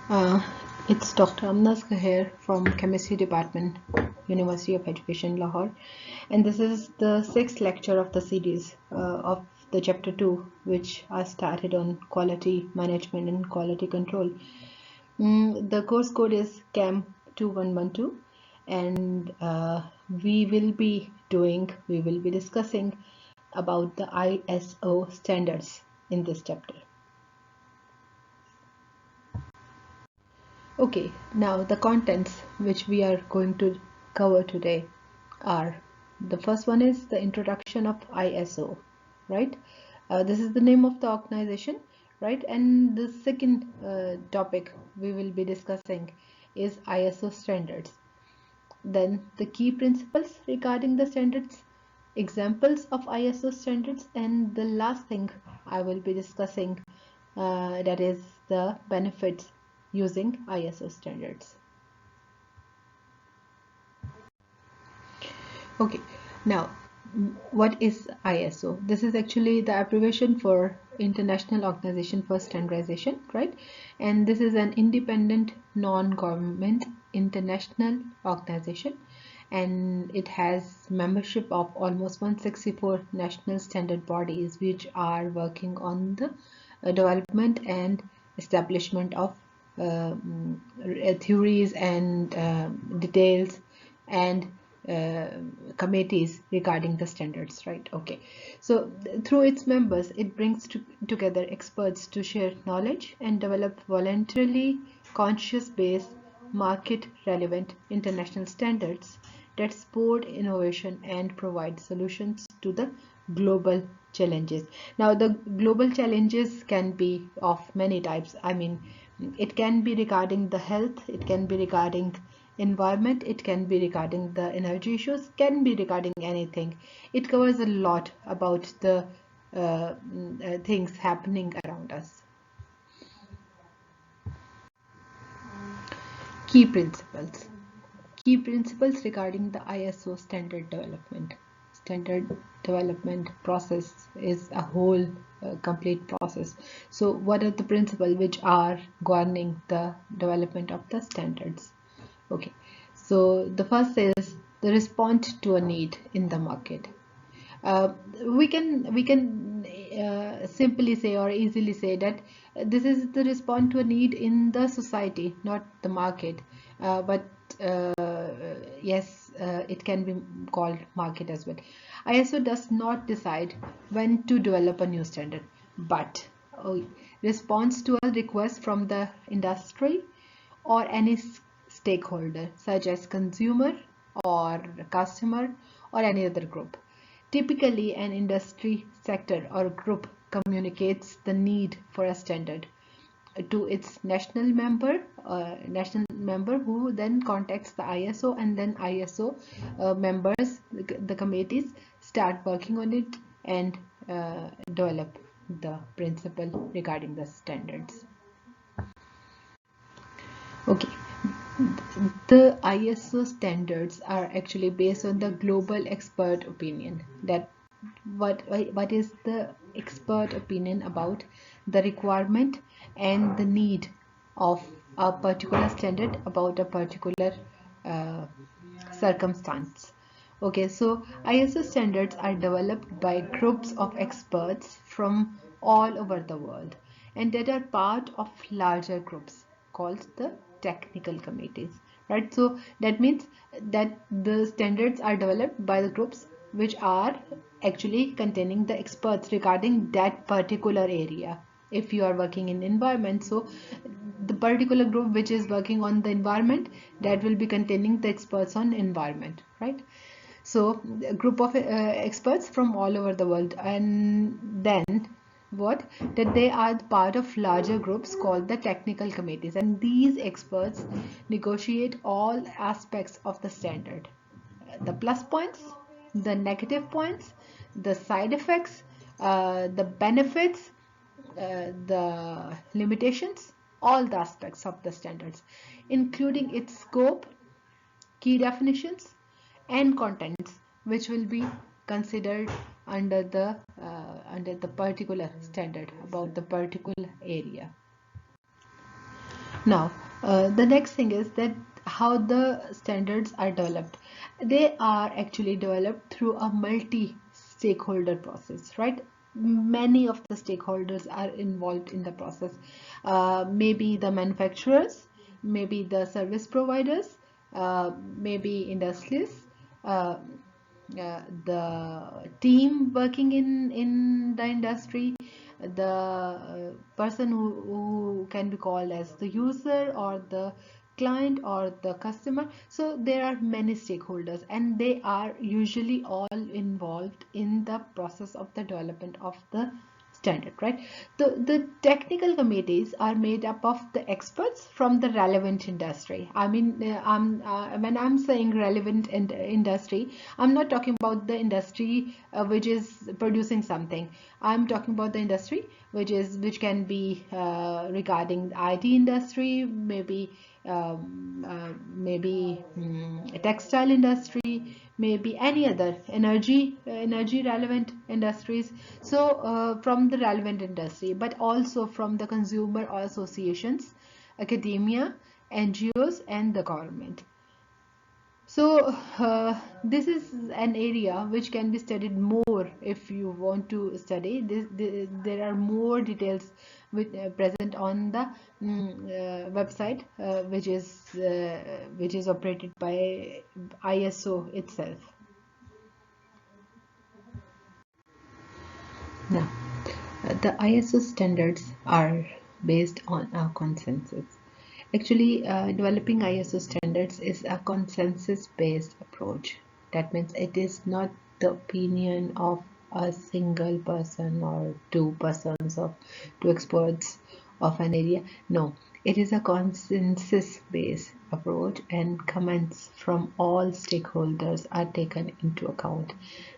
Uh, it's Dr. Amnas here from Chemistry Department, University of Education, Lahore, and this is the sixth lecture of the series of the chapter 2, which I started on quality management and quality control. The course code is CHEM2112, and we will be discussing about the ISO standards in this chapter. Okay, now the contents which we are going to cover today are, the first one is the introduction of ISO, right? This is the name of the organization, right? And the second topic we will be discussing is ISO standards. Then the key principles regarding the standards, examples of ISO standards, and the last thing I will be discussing, that is the benefits using ISO standards. Okay, now what is ISO? This is actually the abbreviation for International Organization for Standardization, right? And this is an independent non-government international organization, and it has membership of almost 164 national standard bodies which are working on the development and establishment of theories and details and committees regarding the standards, right? Okay, so through its members it brings together experts to share knowledge and develop voluntarily conscious based market relevant international standards that support innovation and provide solutions to the global challenges. Now the global challenges can be of many types. I mean, it can be regarding the health, it can be regarding environment, it can be regarding the energy issues, can be regarding anything. It covers a lot about the things happening around us. Key principles. Key principles regarding the ISO standard development. Standard development process is a whole complete process. So what are the principles which are governing the development of the standards? Okay, so the first is the response to a need in the market. We can simply say or easily say that this is the response to a need in the society, not the market. But yes, it can be called market as well. ISO does not decide when to develop a new standard, but responds to a request from the industry or any stakeholder such as consumer or customer or any other group. Typically, an industry sector or group communicates the need for a standard to its national member who then contacts the ISO, and then ISO members, the committees, start working on it and develop the principle regarding the standards. Okay, the ISO standards are actually based on the global expert opinion. That what is the expert opinion about the requirement and the need of a particular standard about a particular uh, circumstance. Okay, so ISO standards are developed by groups of experts from all over the world, and that are part of larger groups called the technical committees, right? So that means that the standards are developed by the groups which are actually containing the experts regarding that particular area. If you are working in environment, so the particular group which is working on the environment, that will be containing the experts on environment, right? So a group of experts from all over the world, and then what, that they are part of larger groups called the technical committees, and these experts negotiate all aspects of the standard, the plus points, the negative points, the side effects, the benefits, the limitations, all the aspects of the standards, including its scope, key definitions, and contents, which will be considered under the particular standard about the particular area. Now, the next thing is that how the standards are developed. They are actually developed through a multi-stakeholder process, right? Many of the stakeholders are involved in the process. Maybe the manufacturers, maybe the service providers, maybe industries, uh, the team working in the industry, the person who can be called as the user or the client or the customer. So there are many stakeholders and they are usually all involved in the process of the development of the standard, right? The technical committees are made up of the experts from the relevant industry. I mean, when I'm saying relevant industry, I'm not talking about the industry which is producing something. I'm talking about the industry which can be regarding the IT industry, maybe textile industry, maybe any other energy relevant industries. So from the relevant industry, but also from the consumer associations, academia, NGOs, and the government. So this is an area which can be studied more if you want to study this. There are more details present on the website, which is operated by ISO itself. Now, the ISO standards are based on a consensus. Actually, developing ISO standards is a consensus-based approach. That means it is not the opinion of a single person or two persons or two experts of an area. No, it is a consensus-based approach, and comments from all stakeholders are taken into account.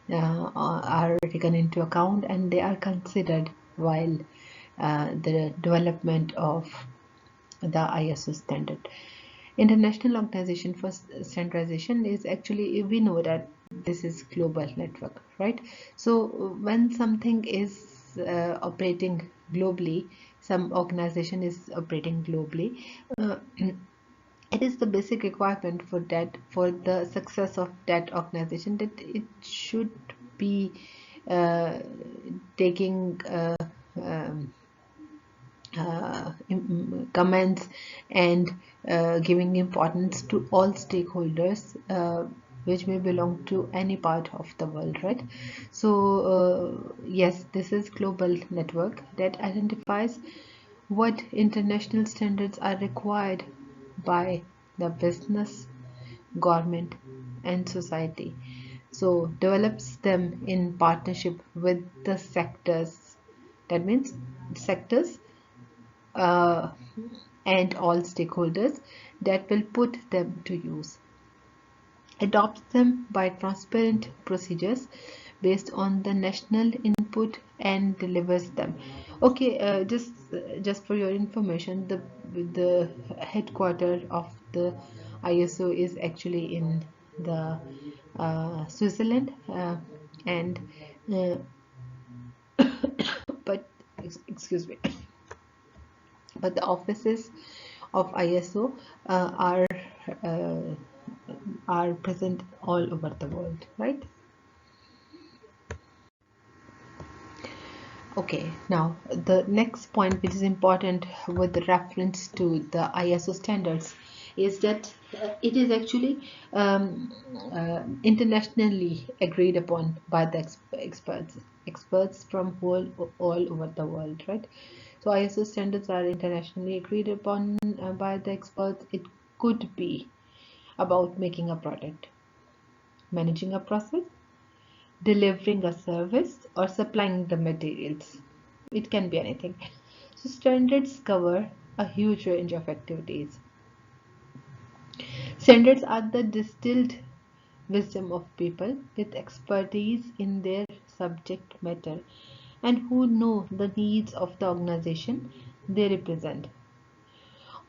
And they are considered while the development of the ISO standard. International Organization for Standardization is actually, we know that this is global network, right? So when something is operating globally, some organization is operating globally, it is the basic requirement for the success of that organization, that it should be uh, taking um, comments and giving importance to all stakeholders, which may belong to any part of the world, right? So yes, this is global network that identifies what international standards are required by the business, government, and society. So develops them in partnership with the sectors. That means sectors uh, and all stakeholders that will put them to use. Adopts them by transparent procedures based on the national input and delivers them. Okay, just for your information, the headquarter of the ISO is actually in the Switzerland, and uh, but excuse me, but the offices of ISO uh, are present all over the world, right? Okay, now the next point which is important with reference to the ISO standards is that it is actually internationally agreed upon by the experts from all over the world, right? So ISO standards are internationally agreed upon by the experts. It could be about making a product, managing a process, delivering a service, or supplying the materials. It can be anything. So standards cover a huge range of activities. Standards are the distilled wisdom of people with expertise in their subject matter and who know the needs of the organization they represent,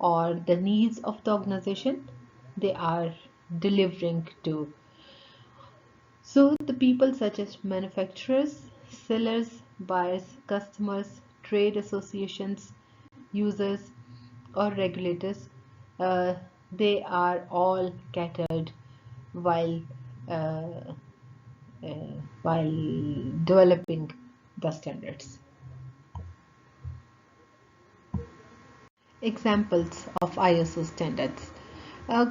or the needs of the organization they are delivering to. So the people such as manufacturers, sellers, buyers, customers, trade associations, users, or regulators, uh, they are all catered while uh, while developing the standards. Examples of ISO standards.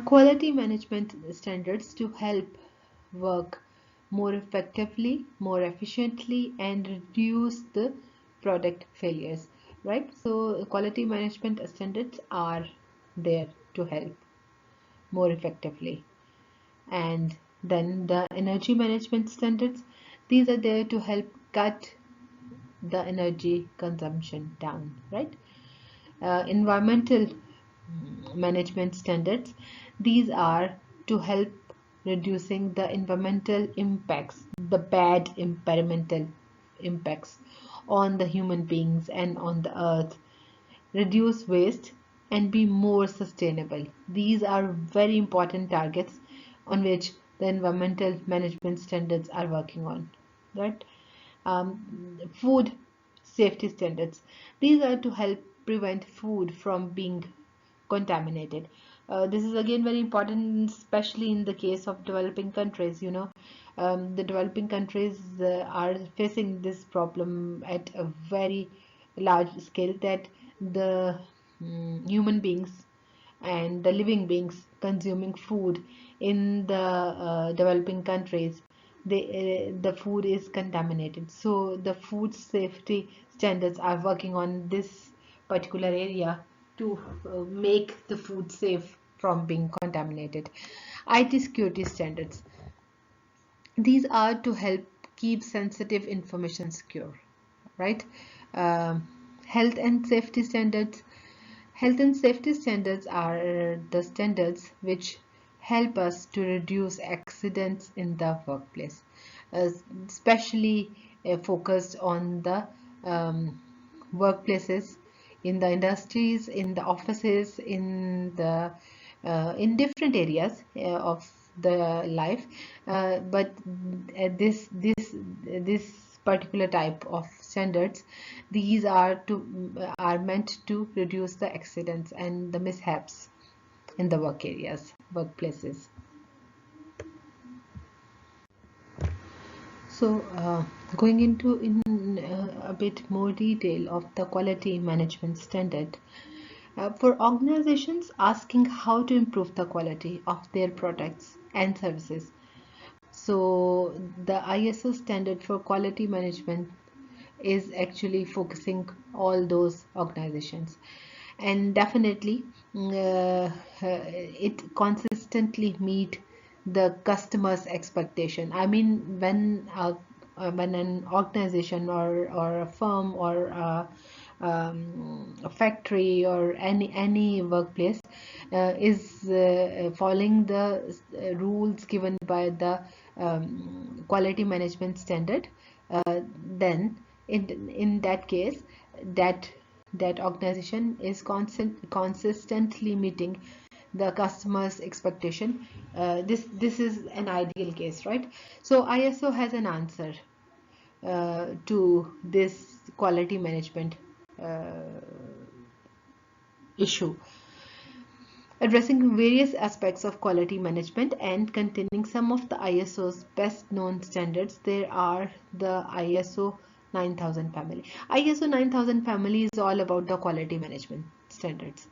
Quality management standards to help work more effectively, more efficiently, and reduce the product failures. Right? So, quality management standards are there to help more effectively. And then the energy management standards, these are there to help cut the energy consumption down, right? Environmental management standards, these are to help reducing the environmental impacts, the bad environmental impacts on the human beings and on the earth, reduce waste and be more sustainable. These are very important targets on which the environmental management standards are working on, right? Food safety standards. These are to help prevent food from being contaminated. This is again very important, especially in the case of developing countries. The developing countries are facing this problem at a very large scale, that the human beings and the living beings consuming food in the developing countries, the food is contaminated. So the food safety standards are working on this particular area to make the food safe from being contaminated. IT security standards, these are to help keep sensitive information secure, right? um, Health and safety standards. Health and safety standards are the standards which help us to reduce accidents in the workplace, uh, especially focused on the workplaces, in the industries, in the offices, in different areas of the life. But this particular type of standards, these are meant to reduce the accidents and the mishaps in the work areas, workplaces. So, going into a bit more detail of the quality management standard, for organizations asking how to improve the quality of their products and services. So, the ISO standard for quality management is actually focusing all those organizations, and definitely it consistently meet the customer's expectation. I mean, when an organization or a firm or a factory or any workplace is following the rules given by the quality management standard, then in that case, that that organization is consistently meeting the customer's expectation. This is an ideal case, right? So ISO has an answer to this quality management uh, issue, addressing various aspects of quality management and containing some of the ISO's best known standards. There are the ISO 9000 family. ISO 9000 family is all about the quality management standards.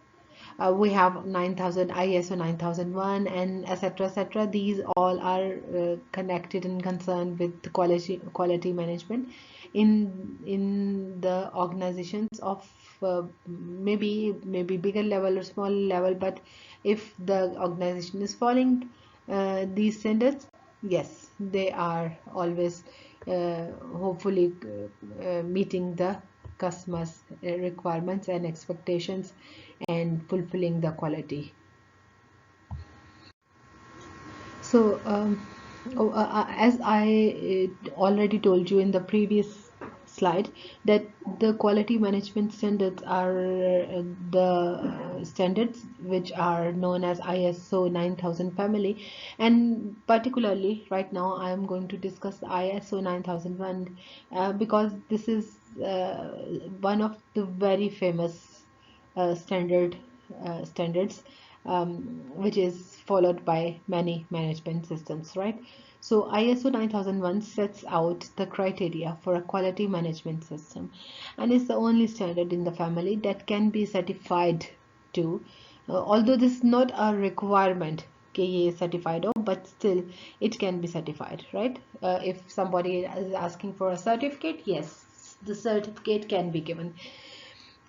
We have 9000, ISO 9001, and etc. These all are connected and concerned with the quality management in the organizations of maybe bigger level or small level. But if the organization is following these standards, yes, they are always hopefully meeting the customers' requirements and expectations and fulfilling the quality. So, as I already told you in the previous slide, that the quality management standards are the standards which are known as ISO 9000 family, and particularly right now I am going to discuss the ISO 9001 because this is one of the very famous standard standards, which is followed by many management systems, right? So ISO 9001 sets out the criteria for a quality management system and is the only standard in the family that can be certified to, although this is not a requirement कि ये certified हो, but still it can be certified, right? If somebody is asking for a certificate, yes, the certificate can be given.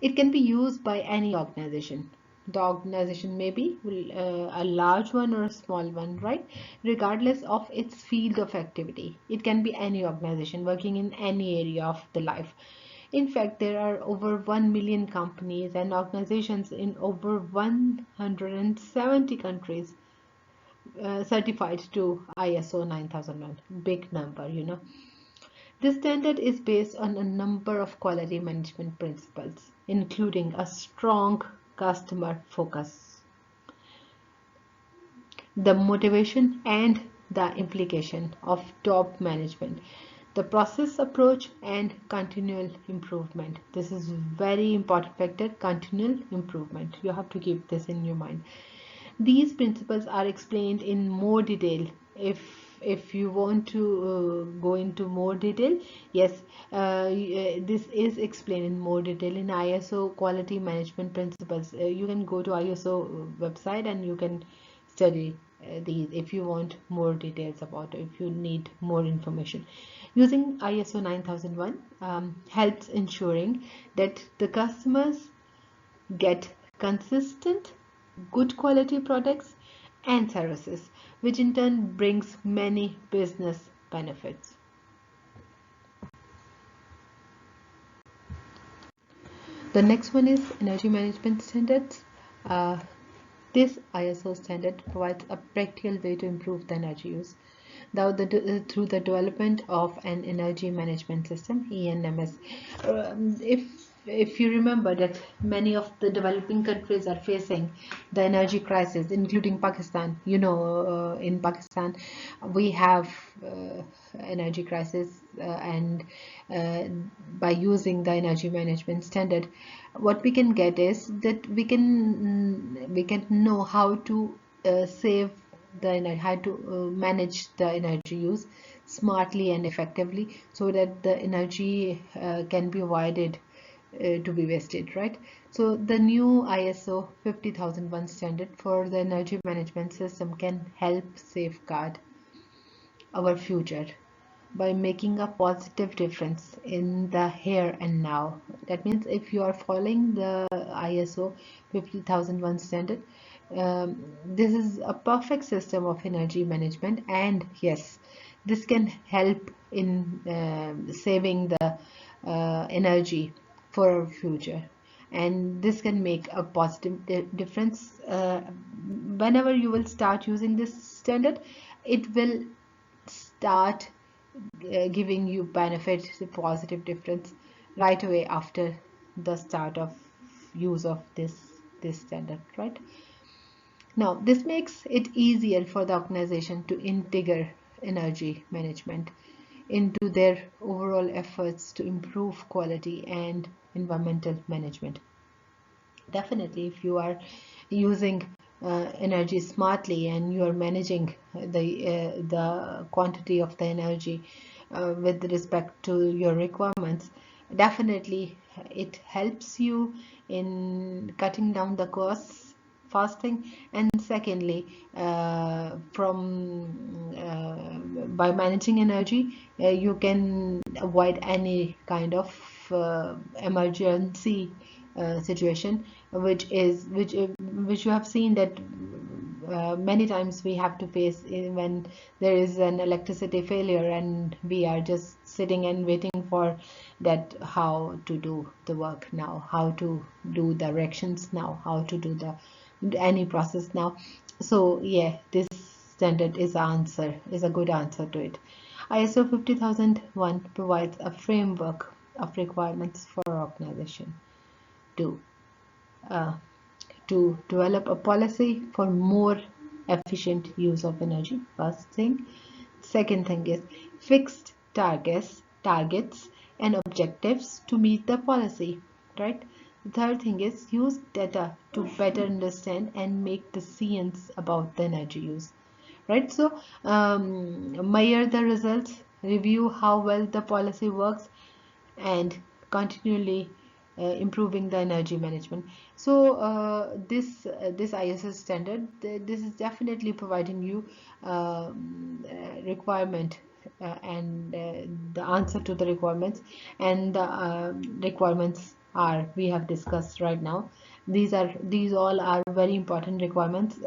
It can be used by any organization. The organization may be a large one or a small one, right? Regardless of its field of activity. It can be any organization working in any area of the life. In fact, there are over 1 million companies and organizations in over 170 countries certified to ISO 9001. Big number, you know. This standard is based on a number of quality management principles, including a strong customer focus, the motivation and the implication of top management, the process approach, and continual improvement. This is very important factor, continual improvement. You have to keep this in your mind. These principles are explained in more detail. If you want to go into more detail, yes, this is explained in more detail in ISO quality management principles. You can go to ISO website and you can study these if you want more details about it, if you need more information. Using ISO 9001 helps ensuring that the customers get consistent, good quality products and services, which in turn brings many business benefits. The next one is energy management standards. This ISO standard provides a practical way to improve the energy use through the development of an energy management system, ENMS. If you remember that many of the developing countries are facing the energy crisis, including Pakistan. You know, in Pakistan we have energy crisis, and by using the energy management standard, what we can get is that we can know how to save the energy, how to manage the energy use smartly and effectively, so that the energy can be avoided to be wasted, right? So the new ISO 50001 standard for the energy management system can help safeguard our future by making a positive difference in the here and now. That means if you are following the ISO 50001 standard, this is a perfect system of energy management, and yes, this can help in saving the energy for our future, and this can make a positive difference. Whenever you will start using this standard, it will start giving you benefit, the positive difference right away after the start of use of this standard, right? Now this makes it easier for the organization to integrate energy management into their overall efforts to improve quality and environmental management. Definitely, if you are using energy smartly and you are managing the quantity of the energy with respect to your requirements, definitely it helps you in cutting down the costs fasting, and secondly, by managing energy, you can avoid any kind of emergency situation, which you have seen that many times we have to face when there is an electricity failure and we are just sitting and waiting for that, how to do the work now, how to do directions now, how to do any process now. So yeah, this standard is a good answer to it. ISO 50001 provides a framework of requirements for organization to develop a policy for more efficient use of energy. First thing. Second thing is fixed targets and objectives to meet the policy, right? The third thing is use data to better understand and make decisions about the energy use, right? So measure the results, review how well the policy works, and continually improving the energy management. So this ISO standard, this is definitely providing you requirement and the answer to the requirements, and the requirements are we have discussed right now. These all are very important requirements,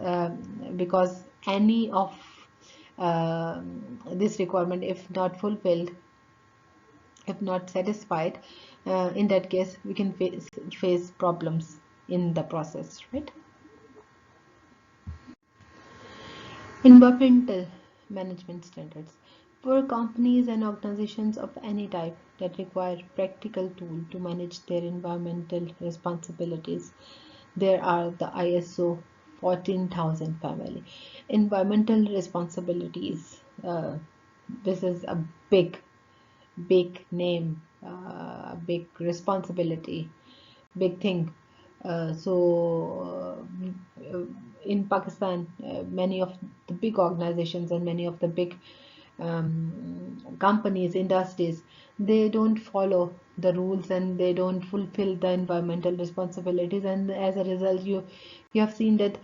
because any of this requirement, if not fulfilled, if not satisfied, in that case we can face problems in the process, right? Environmental management standards for companies and organizations of any type that require practical tool to manage their environmental responsibilities. There are the ISO 14000 family. Environmental responsibilities. This is a big name, big responsibility, big thing. In Pakistan, many of the big organizations and many of the big companies, industries, they don't follow the rules and they don't fulfill the environmental responsibilities, and as a result, you have seen that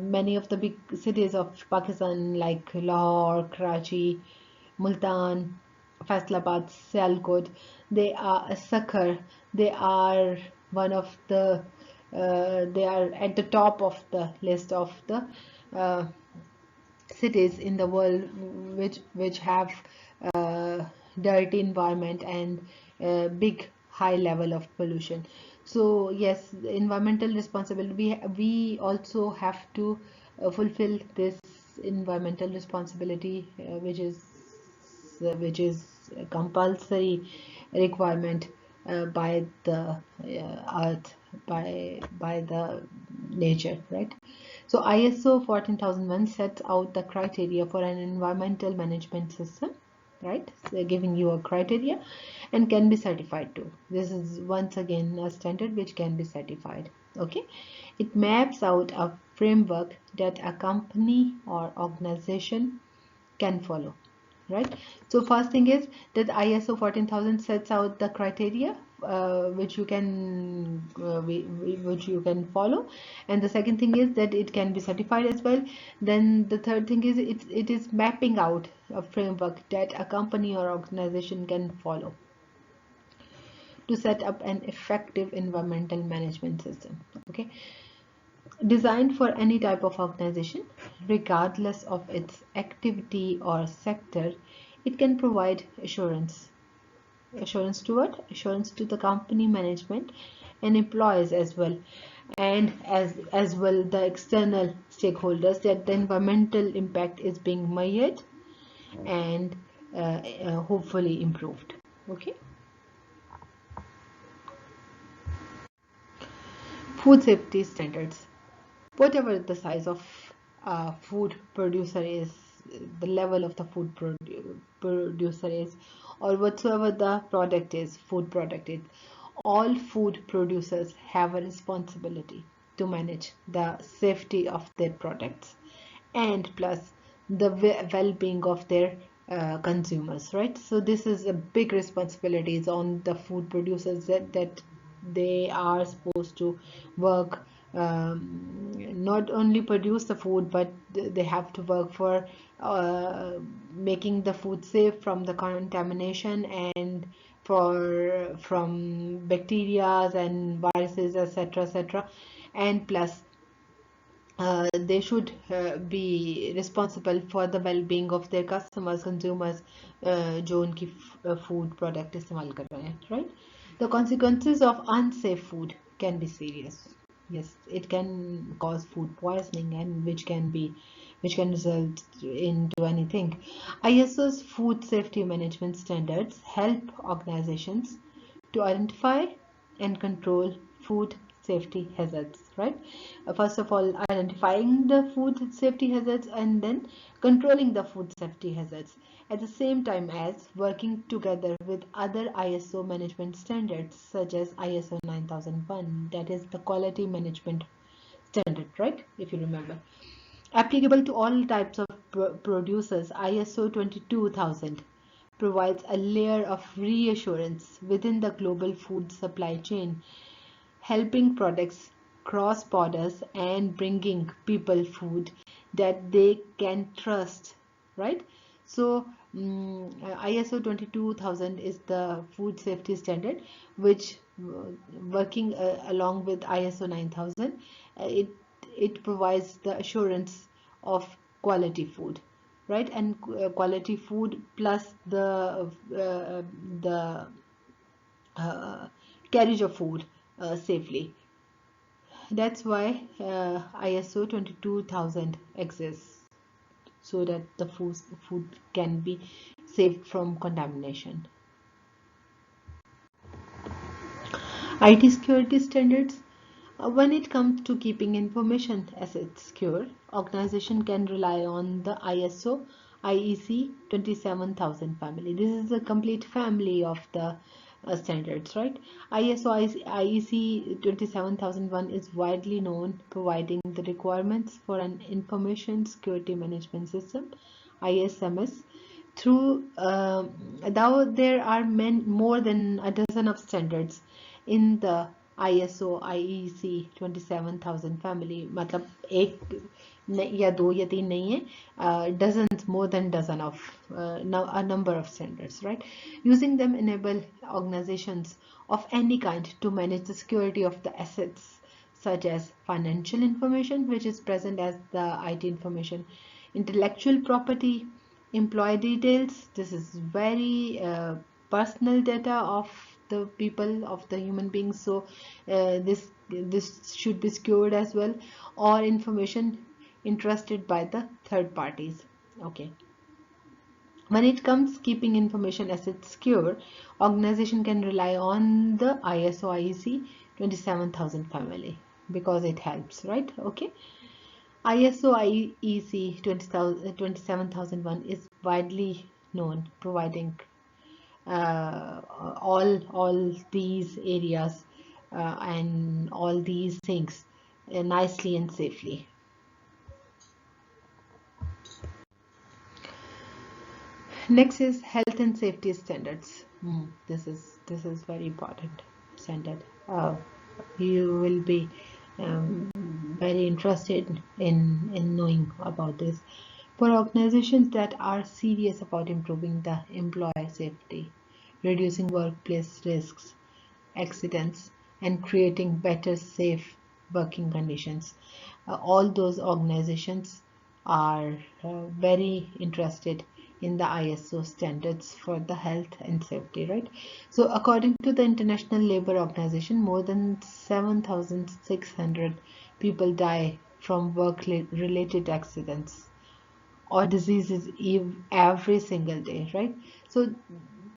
many of the big cities of Pakistan like Lahore, Karachi, Multan, Faisalabad, Sialkot, they are a sucker. They are one of the they are at the top of the list of the uh, cities in the world which have dirty environment and big high level of pollution. So yes, environmental responsibility, we also have to fulfill this environmental responsibility, which is a compulsory requirement by the earth, by the nature, right? So ISO 14001 sets out the criteria for an environmental management system, right? So they're giving you a criteria and can be certified too. This is once again a standard which can be certified. Okay, it maps out a framework that a company or organization can follow, right? So first thing is that ISO 14000 sets out the criteria which you can which you can follow, and the second thing is that it can be certified as well. Then the third thing is it is mapping out a framework that a company or organization can follow to set up an effective environmental management system. Okay, designed for any type of organization, regardless of its activity or sector. It can provide assurance. Assurance to what? Assurance to the company management and employees as well, and as well the external stakeholders, that the environmental impact is being measured and hopefully improved. Okay. Food safety standards. Whatever the size of food producer is, the level of the producer is, or whatsoever the product is, food product is, all food producers have a responsibility to manage the safety of their products, and plus the well-being of their consumers, right? So this is a big responsibilities on the food producers, that they are supposed to work, not only produce the food, but they have to work for making the food safe from the contamination and from bacteria and viruses, etc., etc. And plus they should be responsible for the well-being of their customers, consumers, जो उनकी food product इस्तेमाल कर रहे हैं, right? The consequences of unsafe food can be serious. Yes, it can cause food poisoning, and which can result into anything. ISO's food safety management standards help organizations to identify and control food safety hazards, right? First of all, identifying the food safety hazards and then controlling the food safety hazards at the same time as working together with other ISO management standards such as ISO 9001, that is the quality management standard, right? If you remember. Applicable to all types of producers, ISO 22000 provides a layer of reassurance within the global food supply chain, helping products cross borders and bringing people food that they can trust, right? So ISO 22000 is the food safety standard which working along with ISO 9000, it provides the assurance of quality food, right? And quality food plus the uh, carriage of food safely. That's why ISO 22000 exists, so that the food can be saved from contamination. IT security standards. When it comes to keeping information assets secure, organization can rely on the ISO IEC 27000 family. This is a complete family of the standards, right? ISO IEC 27001 is widely known, providing the requirements for an information security management system, ISMS. Through though there are more than a dozen of standards in the ISO IEC 27000 family, मतलब एक या दो या तीन नहीं है, dozens, more than dozen of a number of standards, right? Using them enable organizations of any kind to manage the security of the assets such as financial information, which is present as the IT information, intellectual property, employee details. This is very personal data of the people, of the human beings, so this should be secured as well, or information entrusted by the third parties. Okay, when it comes keeping information assets secure, organization can rely on the ISO IEC 27000 family because it helps, right? Okay, ISO IEC 27001 is widely known, providing all these areas and all these things nicely and safely. Next is health and safety standards. This is very important standard. You will be very interested in knowing about this. For organizations that are serious about improving the employee safety, reducing workplace risks, accidents, and creating better safe working conditions, all those organizations are very interested in the ISO standards for the health and safety, right? So according to the International Labour Organization, more than 7,600 people die from work-related accidents or diseases every single day, right? So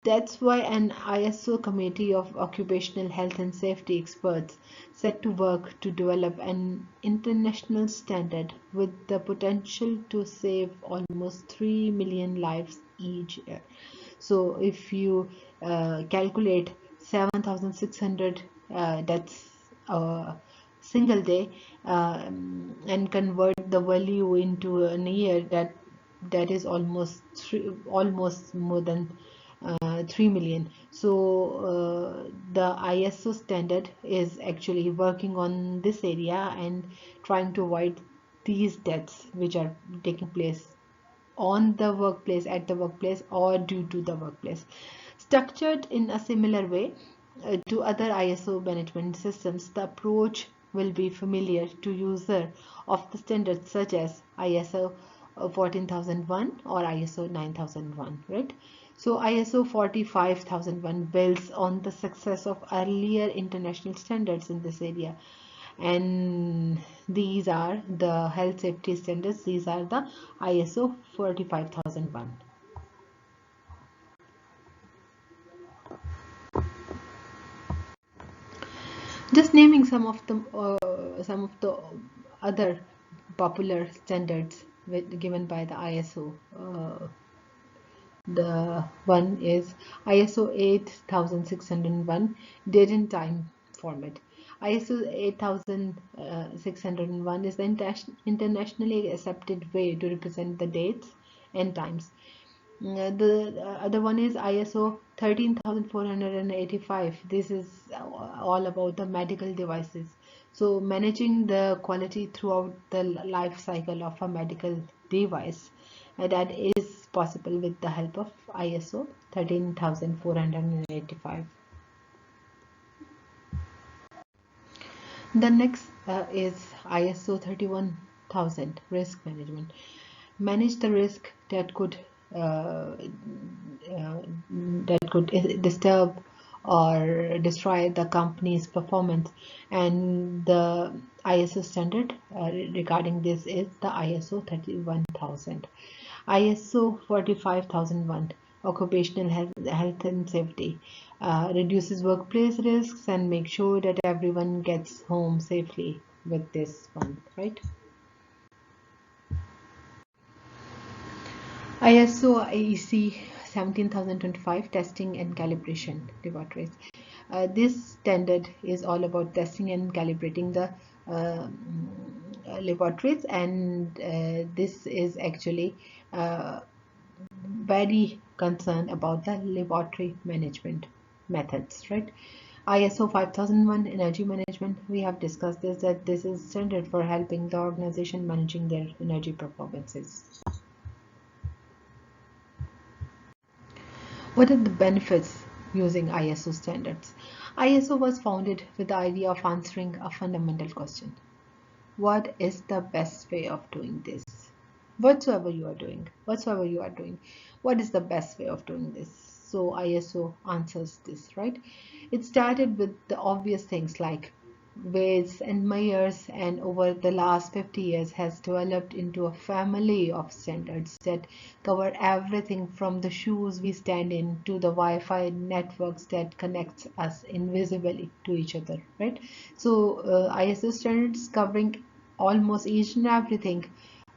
that's why an ISO committee of occupational health and safety experts set to work to develop an international standard with the potential to save almost 3 million lives each year. So if you calculate 7,600 deaths a single day and convert the value into a year, that is almost more than 3 million. So the ISO standard is actually working on this area and trying to avoid these deaths which are taking place on the workplace, at the workplace, or due to the workplace. Structured in a similar way to other ISO management systems, the approach will be familiar to user of the standards such as ISO 14001 or ISO 9001, right? So ISO 45001 builds on the success of earlier international standards in this area, and these are the health safety standards. These are the ISO 45001. Just naming some of the other popular standards given by the ISO. The one is ISO 8601 date and time format. ISO 8601 is the internationally accepted way to represent the dates and times. The other one is ISO 13485. This is all about the medical devices. So managing the quality throughout the life cycle of a medical device, that is possible with the help of ISO 13485. The next is ISO 31000 risk management. Manage the risk uh, that could disturb or destroy the company's performance, and the ISO standard regarding this is the ISO 31000. ISO 45001 occupational health and safety reduces workplace risks and make sure that everyone gets home safely with this one, right? ISO IEC 17025 testing and calibration laboratories. This standard is all about testing and calibrating the laboratories, and this is actually uh, very concerned about the laboratory management methods, right? ISO 5001 energy management, we have discussed this, that this is standard for helping the organization managing their energy performances. What are the benefits using ISO standards? ISO was founded with the idea of answering a fundamental question. What is the best way of doing this? Whatsoever you are doing, what is the best way of doing this? So ISO answers this, right? It started with the obvious things like weights and measures, and over the last 50 years has developed into a family of standards that cover everything from the shoes we stand in to the Wi-Fi networks that connects us invisibly to each other, right? So ISO standards covering almost each and everything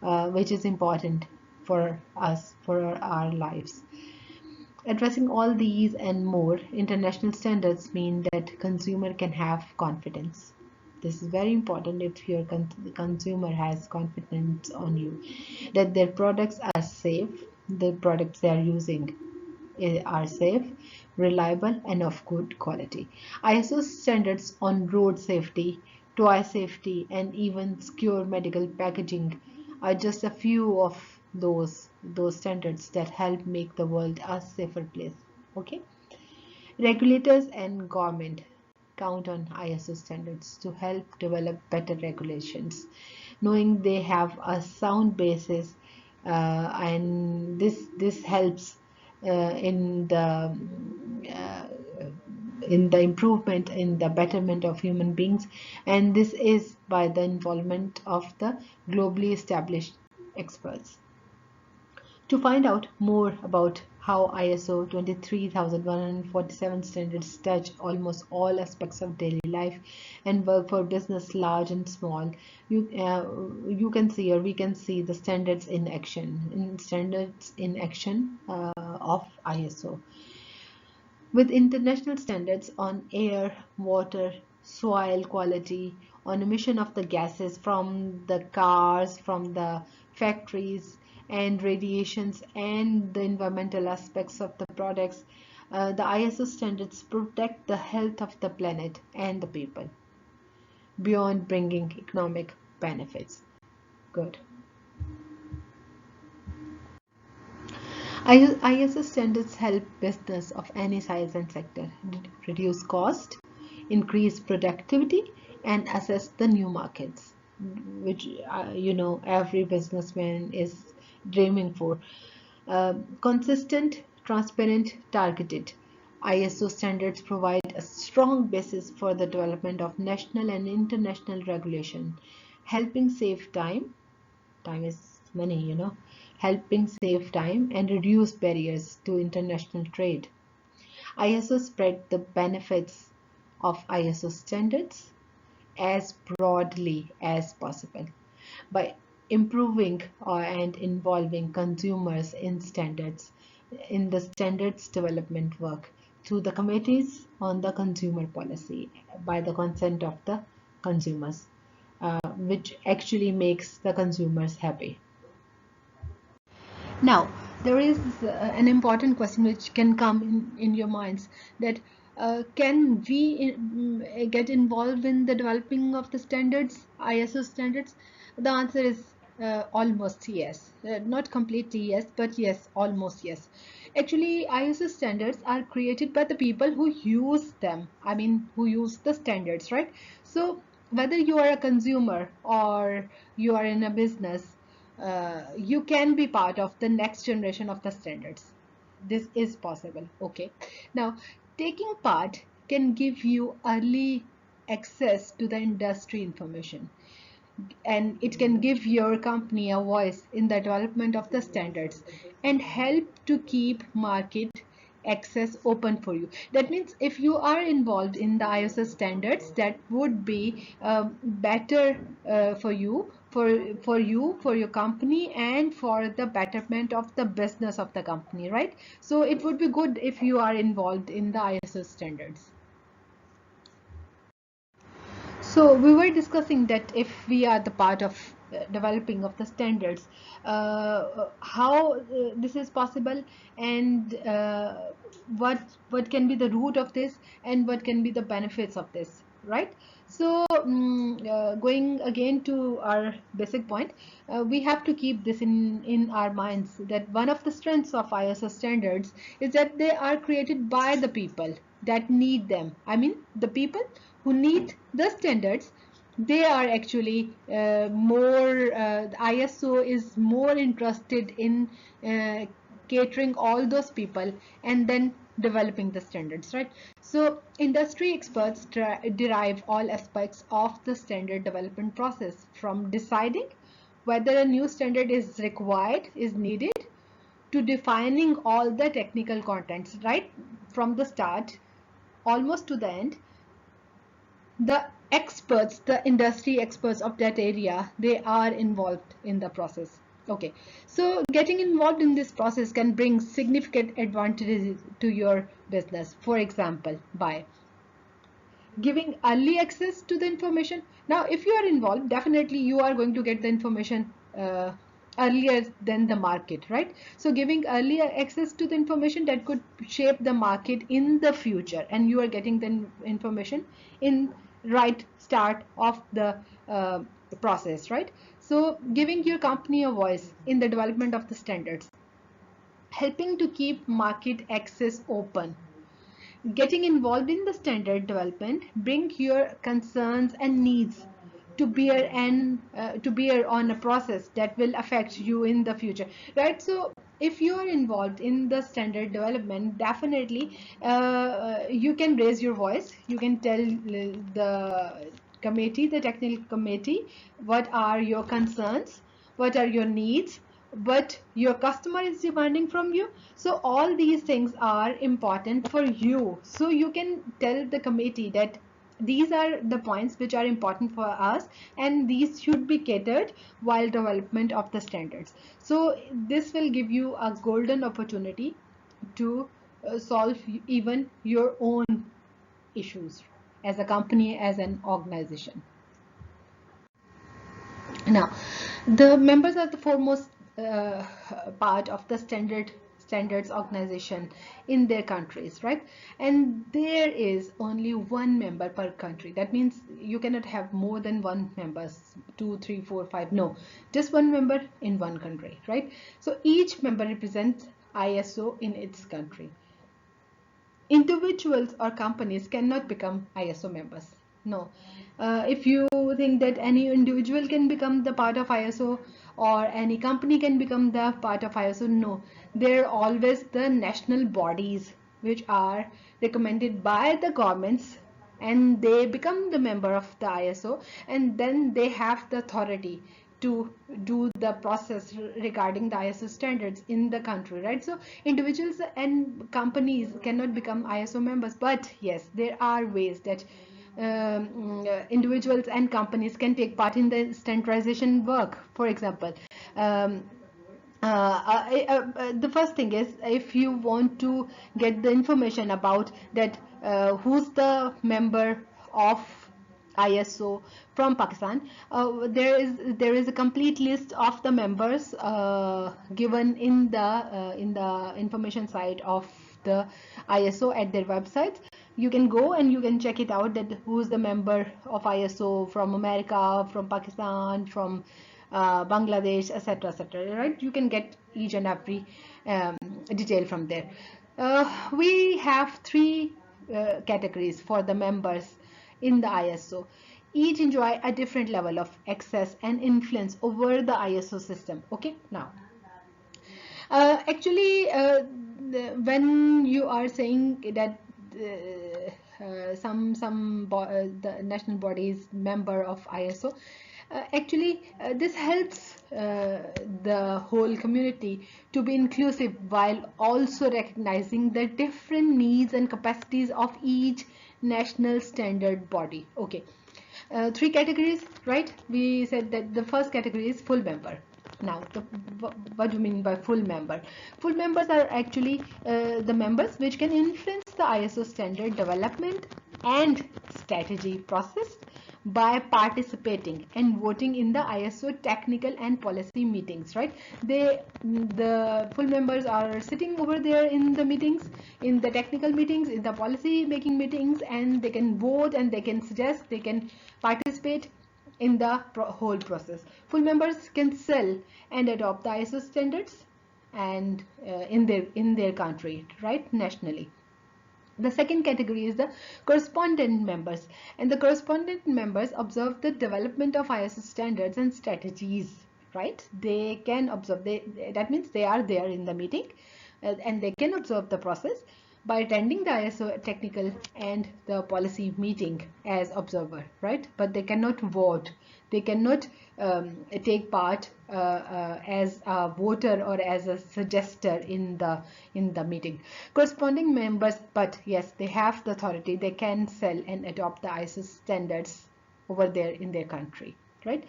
which is important for us, for our lives. Addressing all these and more, international standards mean that consumer can have confidence. This is very important. If your consumer has confidence on you, that their products are safe, the products they are using are safe, reliable, and of good quality. ISO standards on road safety, toy safety, and even secure medical packaging are just a few of those standards that help make the world a safer place. Okay, regulators and government count on ISO standards to help develop better regulations, knowing they have a sound basis, and this helps uh, in the improvement, in the betterment of human beings, and this is by the involvement of the globally established experts. To find out more about how ISO 23147 standards touch almost all aspects of daily life and work for business large and small, you can see, or we can see, the standards in action of ISO. With international standards on air, water, soil quality, on emission of the gases from the cars, from the factories, and radiations and the environmental aspects of the products, the ISO standards protect the health of the planet and the people beyond bringing economic benefits. Good. ISO standards help business of any size and sector reduce cost, increase productivity, and assess the new markets, which every businessman is dreaming for. Consistent, transparent, targeted. ISO standards provide a strong basis for the development of national and international regulation, helping save time. Time is money, helping save time and reduce barriers to international trade. ISO spread the benefits of ISO standards as broadly as possible by improving and involving consumers in the standards development work through the committees on the consumer policy by the consent of the consumers, which actually makes the consumers happy. Now, there is an important question which can come in your minds, that can we get involved in the developing of the standards, ISO standards? The answer is almost yes. Not completely yes, but yes, almost yes. Actually, ISO standards are created by the people who use them. I mean, who use the standards, right? So whether you are a consumer or you are in a business, you can be part of the next generation of the standards. This is possible. Okay, now taking part can give you early access to the industry information, and it can give your company a voice in the development of the standards and help to keep market access open for you. That means if you are involved in the ISO standards, that would be better for your company and for the betterment of the business of the company, right? So it would be good if you are involved in the ISO standards. So we were discussing that if we are the part of developing of the standards, how this is possible, and what can be the root of this, and what can be the benefits of this, right? So going again to our basic point, we have to keep this in our minds, that one of the strengths of ISO standards is that they are created by the people that need them. I mean, the people who need the standards, they are actually ISO is more interested in catering all those people and then developing the standards, right? So industry experts derive all aspects of the standard development process, from deciding whether a new standard is required, is needed, to defining all the technical contents, right from the start almost to the end. The experts, the industry experts of that area, they are involved in the process. Okay, so getting involved in this process can bring significant advantages to your business. For example, by giving early access to the information. Now if you are involved, definitely you are going to get the information earlier than the market, right? So giving earlier access to the information that could shape the market in the future, and you are getting the information in right start of the process, right? So giving your company a voice in the development of the standards, helping to keep market access open. Getting involved in the standard development, bring your concerns and needs to bear on a process that will affect you in the future, right? So if you are involved in the standard development, definitely you can raise your voice. You can tell the committee, the technical committee, what are your concerns, what are your needs, what your customer is demanding from you. So all these things are important for you, so you can tell the committee that these are the points which are important for us, and these should be catered while development of the standards. So this will give you a golden opportunity to solve even your own issues as a company, as an organization. Now, the members are the foremost part of the standards organization in their countries, right? And there is only one member per country. That means you cannot have more than one members, two, three, four, five. No, just one member in one country, right? So each member represents ISO in its country. Individuals or companies cannot become ISO members. No. If you think that any individual can become the part of ISO, or any company can become the part of ISO, no. They're always the national bodies which are recommended by the governments, and they become the member of the ISO, and then they have the authority to do the process regarding the ISO standards in the country, right? So individuals and companies cannot become ISO members, but yes, there are ways that individuals and companies can take part in the standardization work. For example, um, the first thing is, if you want to get the information about that, who's the member of ISO from Pakistan, there is a complete list of the members given in the information site of the ISO at their website. You can go and you can check it out, that who's the member of ISO from America, from Pakistan, from Bangladesh, etc., etc. Right? You can get each and every detail from there. We have three categories for the members in the ISO. Each enjoy a different level of access and influence over the ISO system. Okay, now actually, when you are saying that the national bodies member of ISO, actually this helps the whole community to be inclusive, while also recognizing the different needs and capacities of each national standard body. Okay, three categories, right? We said that the first category is full member. Now, what do you mean by full member? Full members are actually the members which can influence the ISO standard development and strategy process by participating and voting in the ISO technical and policy meetings, right? The full members are sitting over there in the meetings, in the technical meetings, in the policy making meetings, and they can vote and they can suggest, they can participate in the whole process. Full members can sell and adopt the ISO standards and in their country, right, nationally. The second category is the correspondent members, and the correspondent members observe the development of ISO standards and strategies, right? They can observe, that means they are there in the meeting and they can observe the process by attending the ISO technical and the policy meeting as observer, right? But they cannot vote, they cannot take part as a voter or as a suggester in the meeting. Corresponding members, but yes, they have the authority, they can sell and adopt the ISO standards over there in their country, right?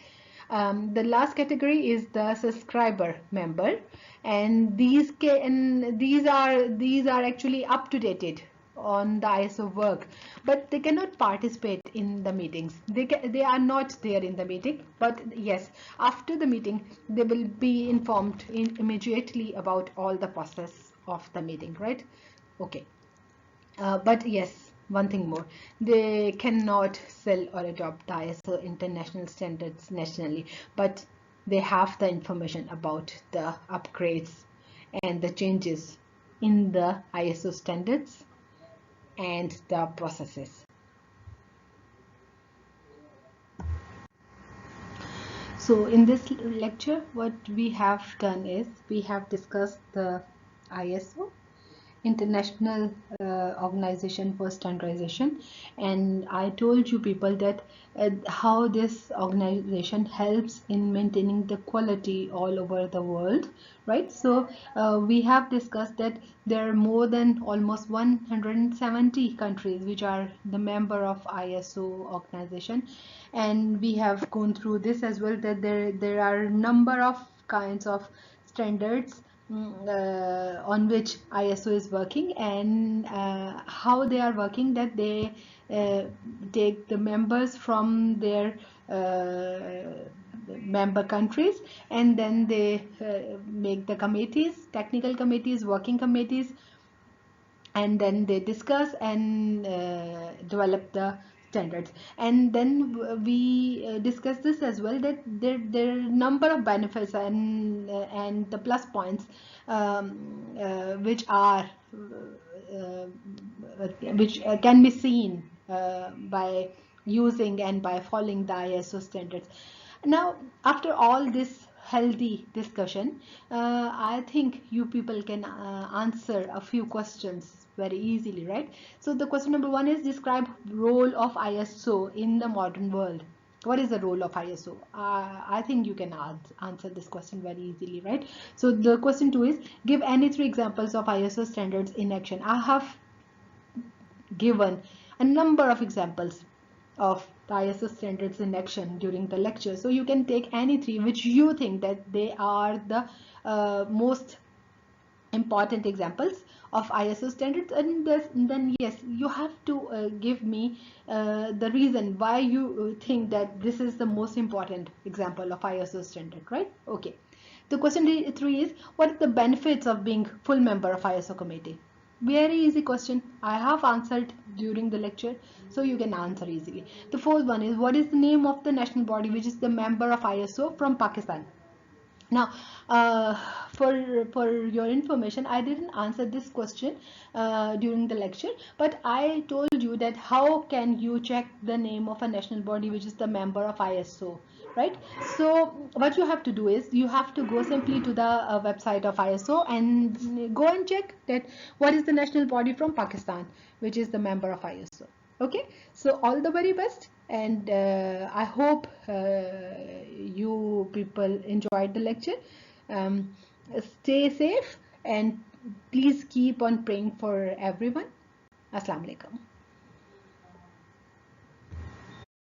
The last category is the subscriber member, and these are actually up to date on the ISO work, but they cannot participate in the meetings. They are not there in the meeting, but yes, after the meeting they will be informed immediately about all the process of the meeting, right? Okay. But yes, one thing more, they cannot sell or adopt the ISO international standards nationally, but they have the information about the upgrades and the changes in the ISO standards and the processes. So in this lecture, what we have done is we have discussed the ISO, International Organization for Standardization, and I told you people that how this organization helps in maintaining the quality all over the world, right? So we have discussed that there are more than almost 170 countries which are the member of ISO organization, and we have gone through this as well, that there are a number of kinds of standards on which ISO is working, and how they are working, that they take the members from their member countries, and then they make the committees, technical committees, working committees, and then they discuss and develop the standards. And then we discuss this as well, that there are number of benefits and the plus points which can be seen by using and by following the ISO standards. Now, after all this healthy discussion, I think you people can answer a few questions very easily, right? So the question number one is, describe role of ISO in the modern world. What is the role of ISO? I think you can answer this question very easily, right? So the question 2 is, give any 3 examples of ISO standards in action. I have given a number of examples of the ISO standards in action during the lecture. So you can take any 3 which you think that they are the most important examples of ISO standards, and then yes, you have to give me the reason why you think that this is the most important example of ISO standard, right? Okay. The question 3 is, what are the benefits of being full member of ISO committee? Very easy question. I have answered during the lecture, so you can answer easily. The fourth one is, what is the name of the national body which is the member of ISO from Pakistan? Now, for your information, I didn't answer this question during the lecture, but I told you that how can you check the name of a national body which is the member of ISO, right? So what you have to do is you have to go simply to the website of ISO and go and check that what is the national body from Pakistan which is the member of ISO. Okay, so all the very best, and I hope you people enjoyed the lecture. um, Stay safe, and please keep on praying for everyone. Assalamu alaikum.